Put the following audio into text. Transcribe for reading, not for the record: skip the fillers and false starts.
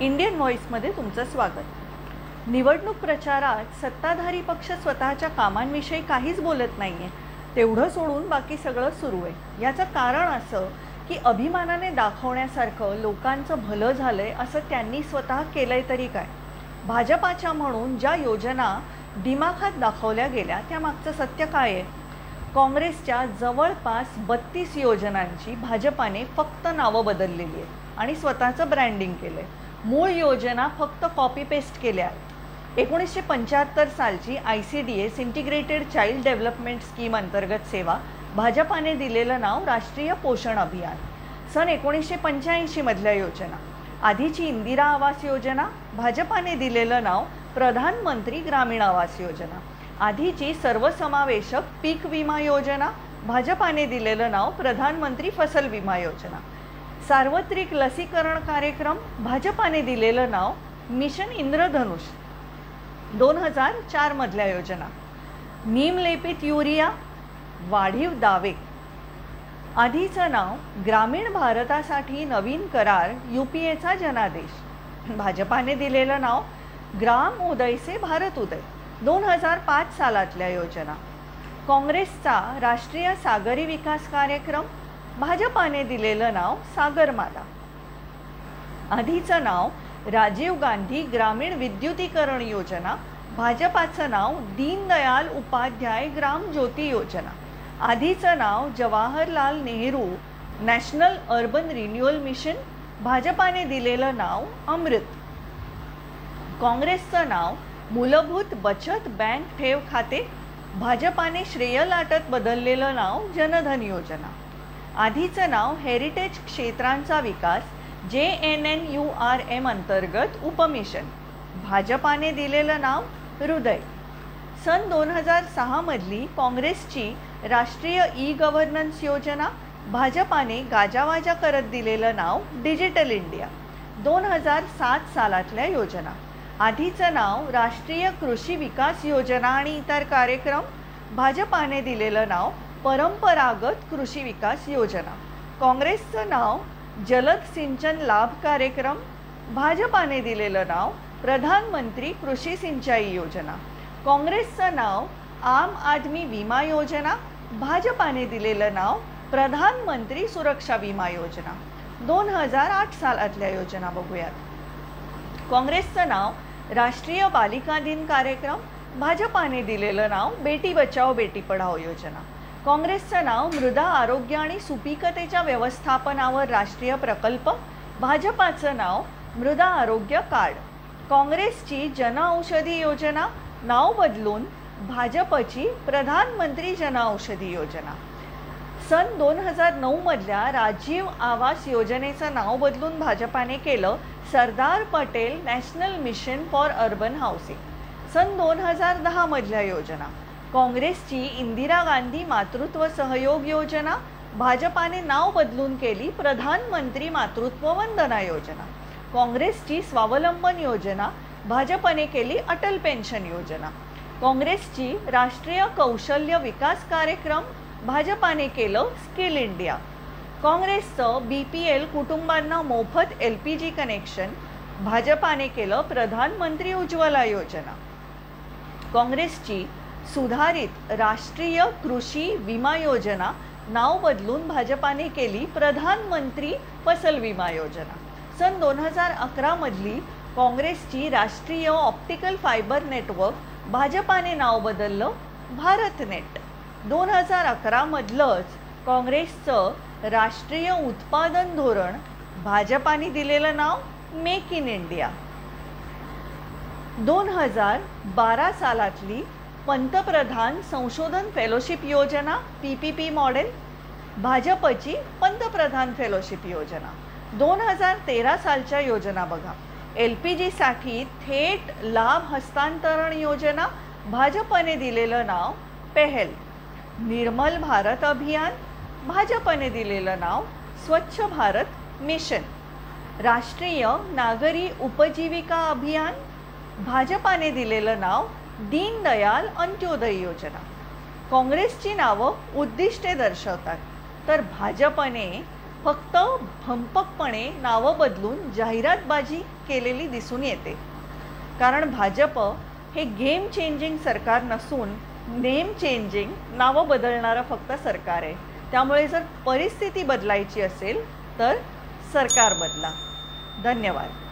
Indian व्हॉइसमध्ये तुमचं स्वागत। निवडणूक प्रचारात सत्ताधारी पक्ष स्वतःच्या कामांविषयी काहीच बोलत नाहीये, तेवढं सोडून बाकी सगळं सुरू आहे। याचं कारण असं की अभिमानाने दाखवण्यासारखं लोकांचं भलं झालंय असं त्यांनी स्वतः केलंय तरी काय। भाजपाच्या म्हणून ज्या योजना दिमाखात दाखवल्या गेल्या त्यामागचं सत्य काय आहे? काँग्रेसच्या जवळपास 32 योजनांची भाजपाने फक्त नावं बदललेली आहेत आणि स्वतःचं ब्रँडिंग केलंय। मूळ योजना फक्त कॉपी पेस्ट केल्या आहेत। 1975 सालची ICDS integrated child development scheme अंतर्गत सेवा भाजपाने दिलेलं नाव राष्ट्रीय पोषण अभियान। सन 1985 मधल्या योजना आधीची इंदिरा आवास योजना भाजपाने दिलेलं नाव प्रधानमंत्री ग्रामीण आवास योजना। आधीची सर्वसमावेशक पीक विमा योजना भाजपाने दिलेलं नाव प्रधानमंत्री फसल विमा योजना। सार्वत्रिक लसीकरण कार्यक्रम भाजपाने दिलेलं नाव मिशन इंद्रधनुष। 2004 मधल्या योजना नीमलेपित युरिया वाढीव दावे। आधीचं नाव ग्रामीण भारतासाठी नवीन करार UPAचा जनादेश। भाजपाने दिलेलं नाव ग्राम उदय से भारत उदय। 2005 सालातल्या योजना काँग्रेसचा राष्ट्रीय सागरी विकास कार्यक्रम भाजपाने दिलेलं नाव सागरमाला। आधीचं नाव राजीव गांधी ग्रामीण विद्युतीकरण योजना भाजपाचं नाव दीनदयाल उपाध्याय ग्राम ज्योती योजना। आधीचं नाव Jawaharlal Nehru national urban renewal mission भाजपाने दिलेलं नाव अमृत। काँग्रेसचं नाव मूलभूत बचत बँक ठेव खाते भाजपाने श्रेय लाटत बदललेलं नाव जनधन योजना। आधीचं नाव हेरिटेज क्षेत्रांचा विकास JNNURM अंतर्गत उपमिशन भाजपाने दिलेलं नाव हृदय। सन 2006 मधली काँग्रेसची राष्ट्रीय ई-गव्हर्नन्स योजना भाजपाने गाजावाजा करत दिलेलं नाव डिजिटल इंडिया। 2007 सालातल्या योजना आधीचं नाव राष्ट्रीय कृषी विकास योजना आणि इतर कार्यक्रम भाजपाने दिलेलं नाव परंपरागत कृषी विकास योजना। काँग्रेसचं नाव जलद सिंचन लाभ कार्यक्रम भाजपाने दिलेलं नाव प्रधानमंत्री कृषी सिंचाई योजना। काँग्रेसचं नाव आम आदमी विमा योजना भाजपाने दिलेलं नाव प्रधानमंत्री सुरक्षा विमा योजना। 2008 सालातल्या योजना बघूयात। काँग्रेसचं नाव राष्ट्रीय बालिका दिन कार्यक्रम भाजपाने दिलेलं नाव बेटी बचाओ बेटी पढाओ योजना। काँग्रेसचं नाव मृदा आरोग्य आणि सुपीकतेच्या व्यवस्थापनावर राष्ट्रीय प्रकल्प भाजपाचं नाव मृदा आरोग्य कार्ड। काँग्रेसची जनऔषधी योजना नाव बदलून भाजपची प्रधानमंत्री जनऔषधी योजना। सन 2009 मधल्या राजीव आवास योजनेचं नाव बदलून भाजपाने केलं Sardar Patel national mission for urban housing. सन 2010 मधल्या योजना काँग्रेसची इंदिरा गांधी मातृत्व सहयोग योजना भाजपाने नाव बदलून केली प्रधानमंत्री मातृत्व वंदना योजना। काँग्रेसची स्वावलंबन योजना भाजपाने केली अटल पेन्शन योजना। काँग्रेसची राष्ट्रीय कौशल्य विकास कार्यक्रम भाजपाने केलं स्किल इंडिया। काँग्रेसचं BPL कुटुंबांना मोफत LPG कनेक्शन भाजपाने केलं प्रधानमंत्री उज्ज्वला योजना। काँग्रेसची सुधारित राष्ट्रीय कृषी विमा योजना नाव बदलून भाजपाने केली प्रधानमंत्री फसल विमा योजना। सन 2011 मधली काँग्रेसची राष्ट्रीय ऑप्टिकल फायबर नेटवर्क भाजपाने नाव बदललं भारतनेट। 2011 मधलंच काँग्रेसचं राष्ट्रीय उत्पादन धोरण भाजपाने दिलेलं नाव मेक इन इंडिया। 2012 सालातली पंतप्रधान संशोधन फेलोशिप योजना PPP मॉडेल भाजपची पंतप्रधान फेलोशिप योजना। 2013 सालच्या योजना बघा LPG साठी थेट लाभ हस्तांतरण योजना भाजपने दिलेलं नाव पहल। निर्मल भारत अभियान भाजपने दिलेलं नाव स्वच्छ भारत मिशन। राष्ट्रीय नागरी उपजीविका अभियान भाजपाने दिलेलं नाव दीनदयाल अंत्योदय योजना। काँग्रेसची नावं उद्दिष्टे दर्शवतात तर भाजपने फक्त भंपकपणे नावं बदलून जाहिरातबाजी केलेली दिसून येते. कारण भाजप हे गेम चेंजिंग सरकार नसून नेम चेंजिंग, नावं बदलणारं फक्त सरकार आहे. त्यामुळे जर परिस्थिती बदलायची असेल तर सरकार बदला. धन्यवाद.